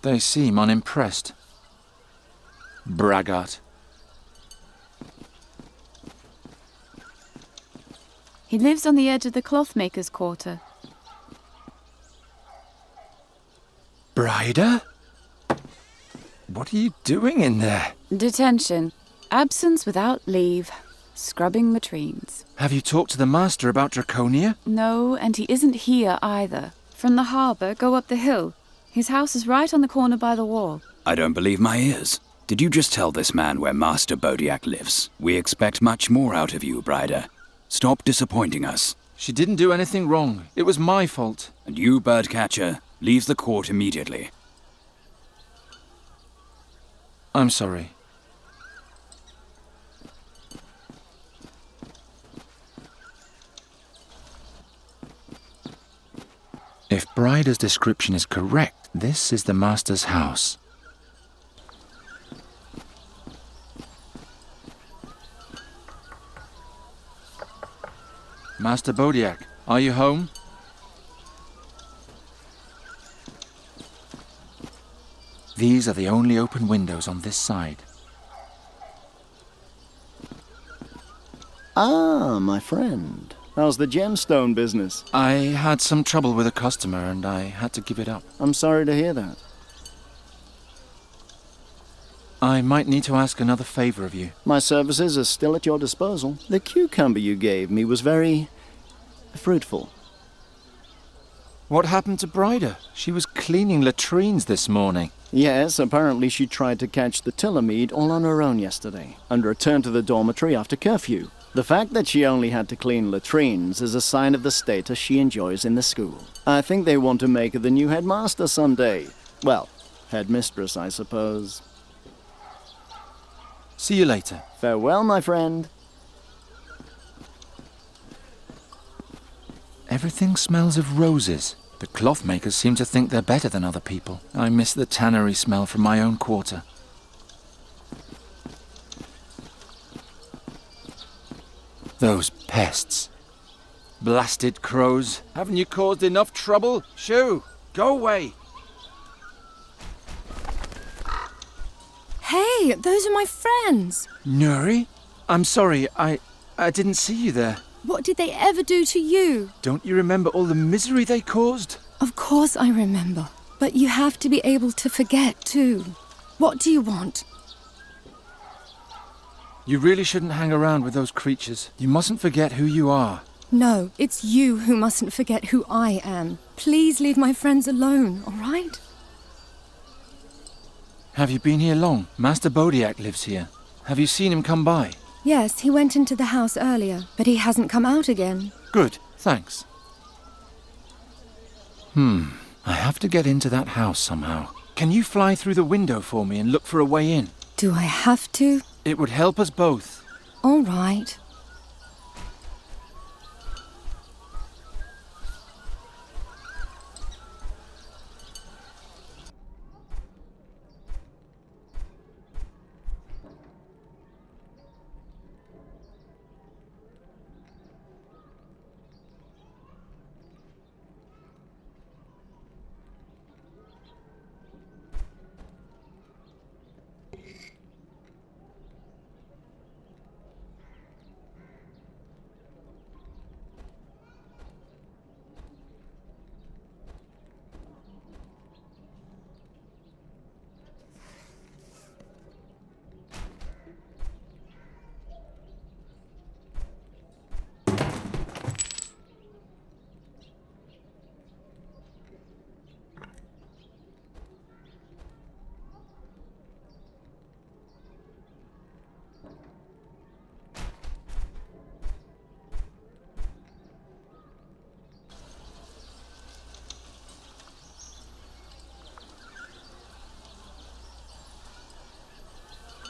They seem unimpressed. Braggart. He lives on the edge of the clothmaker's quarter. Bryder? What are you doing in there? Detention. Absence without leave. Scrubbing latrines. Have you talked to the master about Draconia? No, and he isn't here either. From the harbour, go up the hill. His house is right on the corner by the wall. I don't believe my ears. Did you just tell this man where Master Bodak lives? We expect much more out of you, Bryder. Stop disappointing us. She didn't do anything wrong. It was my fault. And you, Birdcatcher, leave the court immediately. I'm sorry. If Bryder's description is correct, this is the master's house. Master Bodak, are you home? These are the only open windows on this side. Ah, my friend. How's the gemstone business? I had some trouble with a customer and I had to give it up. I'm sorry to hear that. I might need to ask another favor of you. My services are still at your disposal. The cucumber you gave me was very fruitful. What happened to Bryder? She was cleaning latrines this morning. Yes, apparently she tried to catch the Tillermead all on her own yesterday, and returned to the dormitory after curfew. The fact that she only had to clean latrines is a sign of the status she enjoys in the school. I think they want to make her the new headmaster someday. Well, headmistress, I suppose. See you later. Farewell, my friend. Everything smells of roses. The clothmakers seem to think they're better than other people. I miss the tannery smell from my own quarter. Those pests. Blasted crows. Haven't you caused enough trouble? Shoo! Go away! Hey, those are my friends. Nuri? I'm sorry, I didn't see you there. What did they ever do to you? Don't you remember all the misery they caused? Of course I remember. But you have to be able to forget, too. What do you want? You really shouldn't hang around with those creatures. You mustn't forget who you are. No, it's you who mustn't forget who I am. Please leave my friends alone, all right? Have you been here long? Master Bodak lives here. Have you seen him come by? Yes, he went into the house earlier, but he hasn't come out again. Good, thanks. I have to get into that house somehow. Can you fly through the window for me and look for a way in? Do I have to? It would help us both. All right.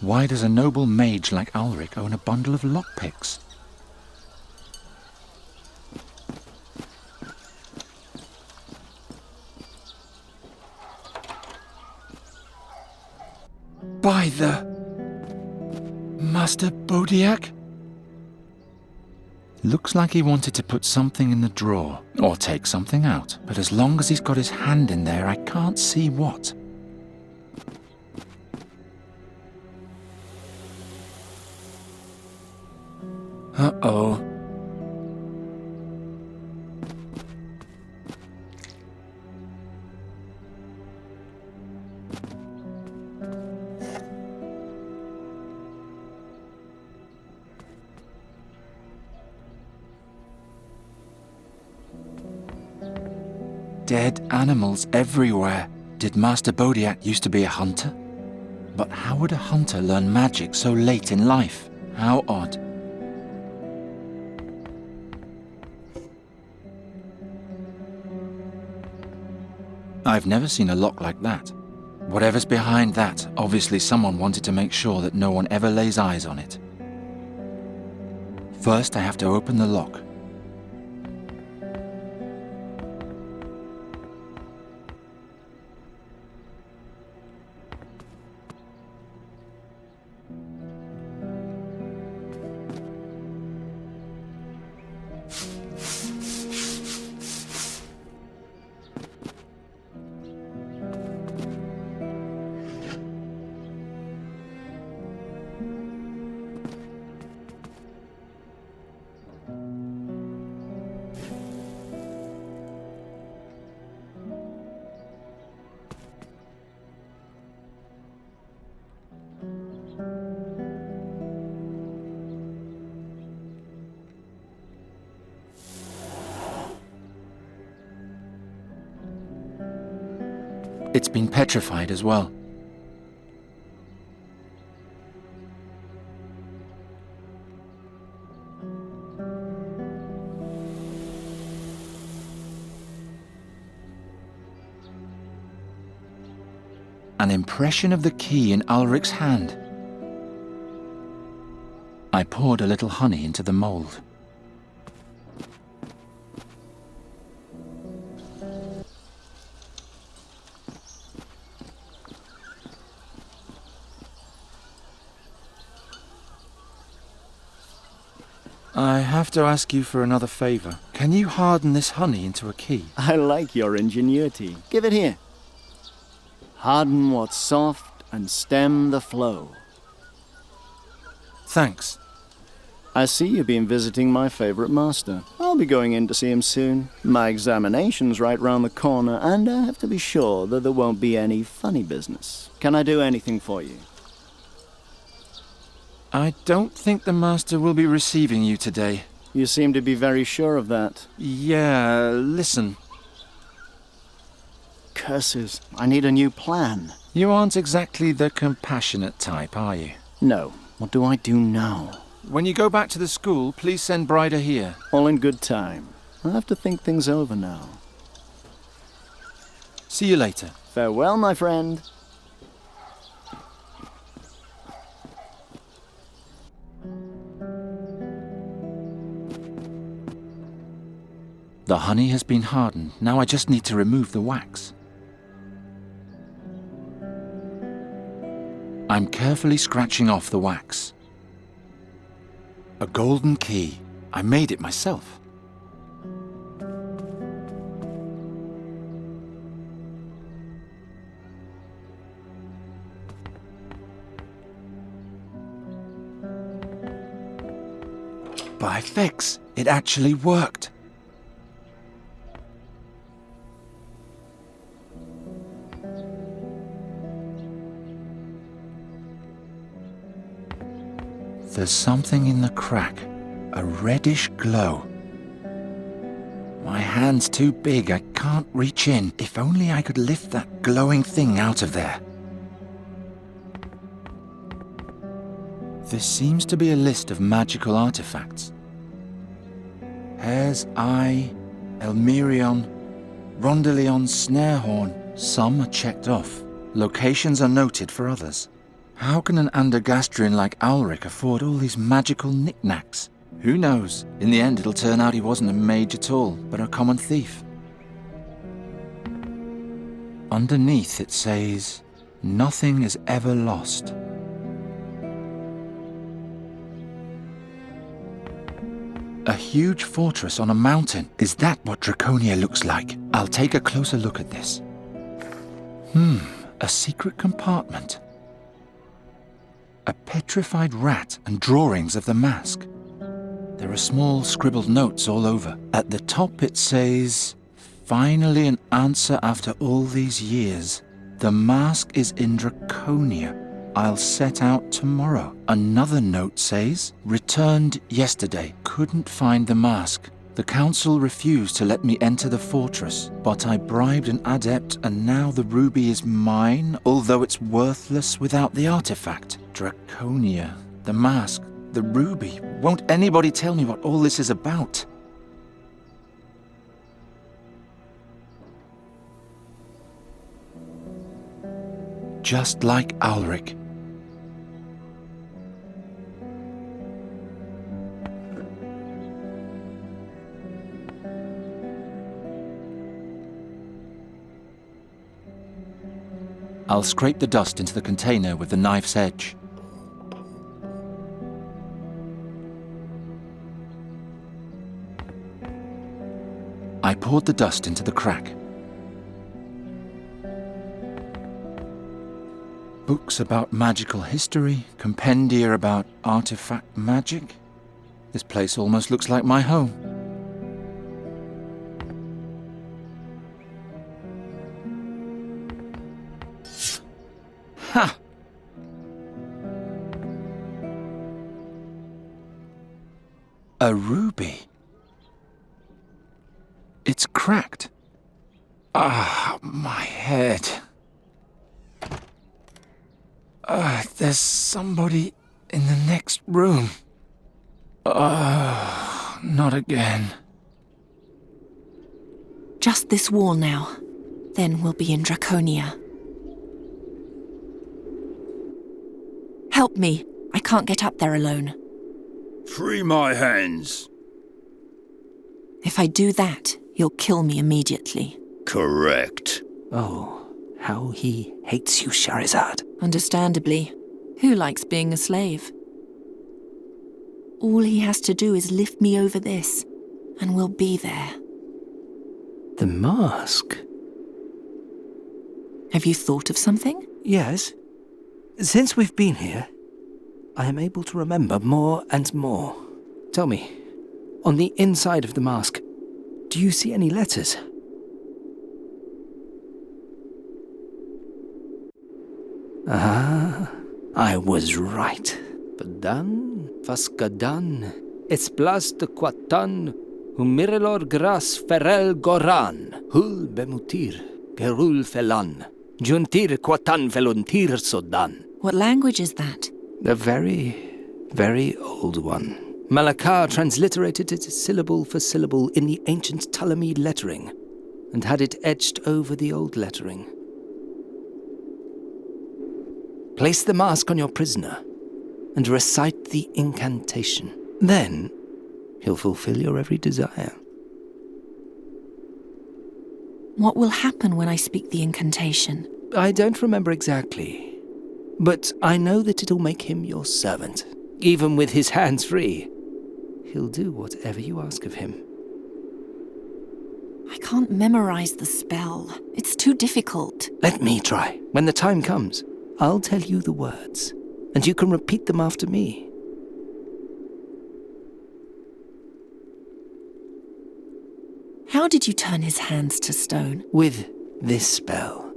Why does a noble mage like Ulrich own a bundle of lockpicks? By the... Master Bodak? Looks like he wanted to put something in the drawer, or take something out. But as long as he's got his hand in there, I can't see what. Uh-oh. Dead animals everywhere. Did Master Bodak used to be a hunter? But how would a hunter learn magic so late in life? How odd. I've never seen a lock like that. Whatever's behind that, obviously someone wanted to make sure that no one ever lays eyes on it. First, I have to open the lock. It's been petrified as well. An impression of the key in Ulrich's hand. I poured a little honey into the mold. I have to ask you for another favor. Can you harden this honey into a key? I like your ingenuity. Give it here. Harden what's soft and stem the flow. Thanks. I see you've been visiting my favorite master. I'll be going in to see him soon. My examination's right round the corner, and I have to be sure that there won't be any funny business. Can I do anything for you? I don't think the master will be receiving you today. You seem to be very sure of that. Yeah, listen. Curses, I need a new plan. You aren't exactly the compassionate type, are you? No. What do I do now? When you go back to the school, please send Bryder here. All in good time. I'll have to think things over now. See you later. Farewell, my friend. The honey has been hardened. Now I just need to remove the wax. I'm carefully scratching off the wax. A golden key. I made it myself. By fix, it actually worked. There's something in the crack, a reddish glow. My hand's too big, I can't reach in. If only I could lift that glowing thing out of there. There seems to be a list of magical artifacts. Hare's Eye, Elmerion, Rondelion's snare horn. Some are checked off. Locations are noted for others. How can an Andergastrian like Ulrich afford all these magical knickknacks? Who knows? In the end, it'll turn out he wasn't a mage at all, but a common thief. Underneath it says, "Nothing is ever lost." A huge fortress on a mountain. Is that what Draconia looks like? I'll take a closer look at this. A secret compartment. A petrified rat and drawings of the mask. There are small scribbled notes all over. At the top it says, "Finally an answer after all these years. The mask is in Draconia. I'll set out tomorrow." Another note says, "Returned yesterday. Couldn't find the mask. The council refused to let me enter the fortress, but I bribed an adept and now the ruby is mine, although it's worthless without the artifact." Draconia, the mask, the ruby. Won't anybody tell me what all this is about? Just like Ulrich. I'll scrape the dust into the container with the knife's edge. I poured the dust into the crack. Books about magical history, compendia about artifact magic. This place almost looks like my home. Ha! A ruby. It's cracked. Ah, my head. There's somebody in the next room. Not again. Just this wall now. Then we'll be in Draconia. Help me. I can't get up there alone. Free my hands. If I do that, you'll kill me immediately. Correct. Oh, how he hates you, Shahrazad. Understandably. Who likes being a slave? All he has to do is lift me over this, and we'll be there. The mask? Have you thought of something? Yes. Since we've been here, I am able to remember more and more. Tell me, on the inside of the mask, do you see any letters? Ah, I was right. Padan, Faskadan, Esplas de Quatan, Humirelor Gras Ferel Goran, Hul Bemutir, Gerul Felan, Juntir Quatan Veluntir Sodan. What language is that? A very, very old one. Malakar transliterated it syllable for syllable in the ancient Ptolemy lettering, and had it etched over the old lettering. Place the mask on your prisoner, and recite the incantation. Then, he'll fulfill your every desire. What will happen when I speak the incantation? I don't remember exactly, but I know that it'll make him your servant. Even with his hands free, he'll do whatever you ask of him. I can't memorize the spell. It's too difficult. Let me try. When the time comes, I'll tell you the words, and you can repeat them after me. How did you turn his hands to stone? With this spell.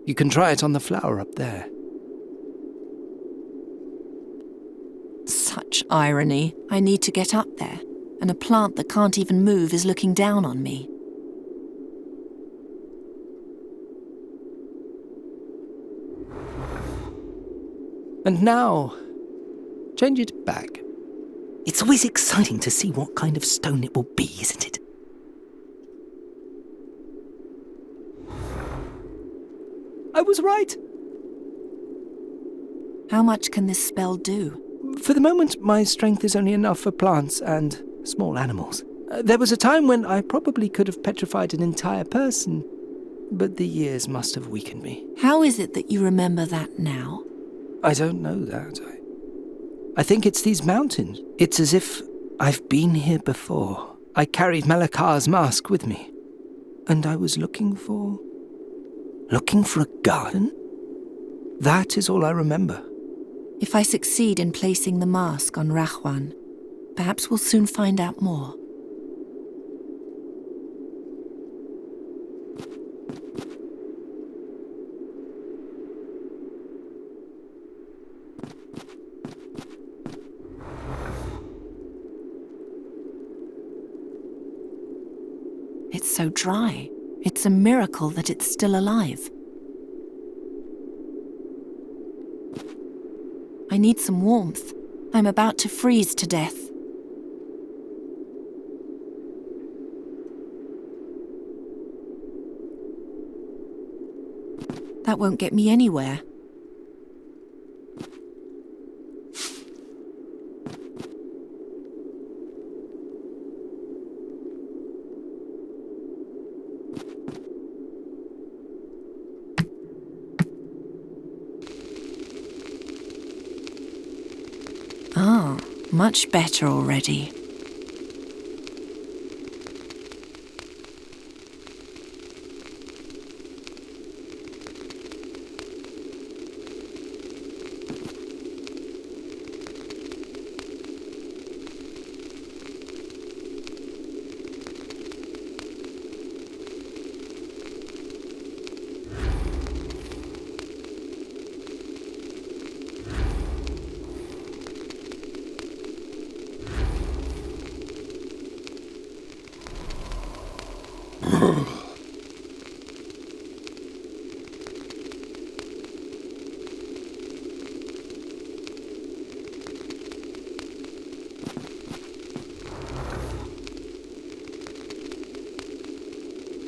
You can try it on the flower up there. Such irony. I need to get up there, and a plant that can't even move is looking down on me. And now, change it back. It's always exciting to see what kind of stone it will be, isn't it? I was right. How much can this spell do? For the moment, my strength is only enough for plants and small animals. There was a time when I probably could have petrified an entire person, but the years must have weakened me. How is it that you remember that now? I don't know that. I think it's these mountains. It's as if I've been here before. I carried Malakar's mask with me, and I was looking for a garden? That is all I remember. If I succeed in placing the mask on Rahwan, perhaps we'll soon find out more. It's so dry. It's a miracle that it's still alive. I need some warmth. I'm about to freeze to death. That won't get me anywhere. Ah, much better already.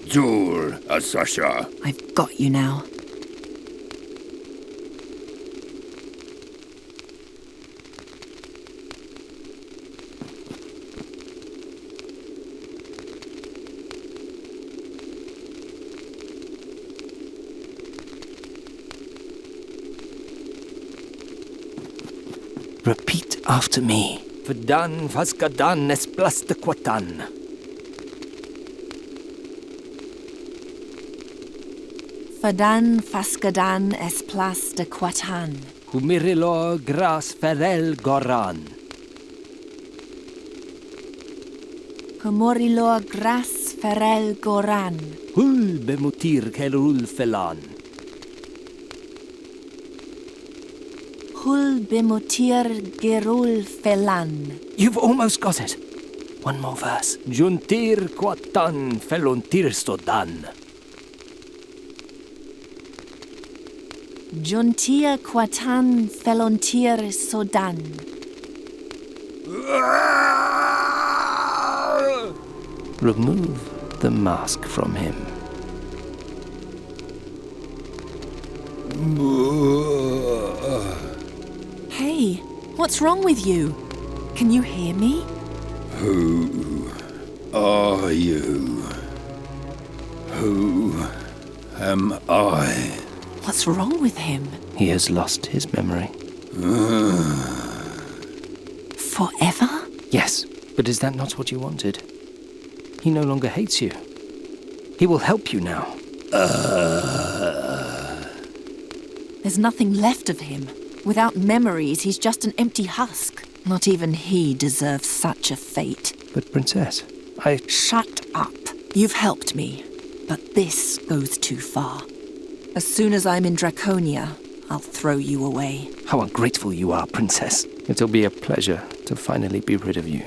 Zul, Asasha. I've got you now. Repeat after me. Vdan vaskadan es plastequatan. Fadan faskadan es plas de quatan. Humirilo gras ferel goran. Humorilo gras ferel goran. Hul bemutir kelul felan. Hul bimutir gerul felan. You've almost got it. One more verse. Juntir quatan felontir stodan. Juntia quatan felontir sodan. Remove the mask from him. Hey, what's wrong with you? Can you hear me? Who are you? Who am I? What's wrong with him? He has lost his memory. Forever? Yes, but is that not what you wanted? He no longer hates you. He will help you now. There's nothing left of him. Without memories, he's just an empty husk. Not even he deserves such a fate. But Princess, Shut up. You've helped me, but this goes too far. As soon as I'm in Draconia, I'll throw you away. How ungrateful you are, Princess. It'll be a pleasure to finally be rid of you.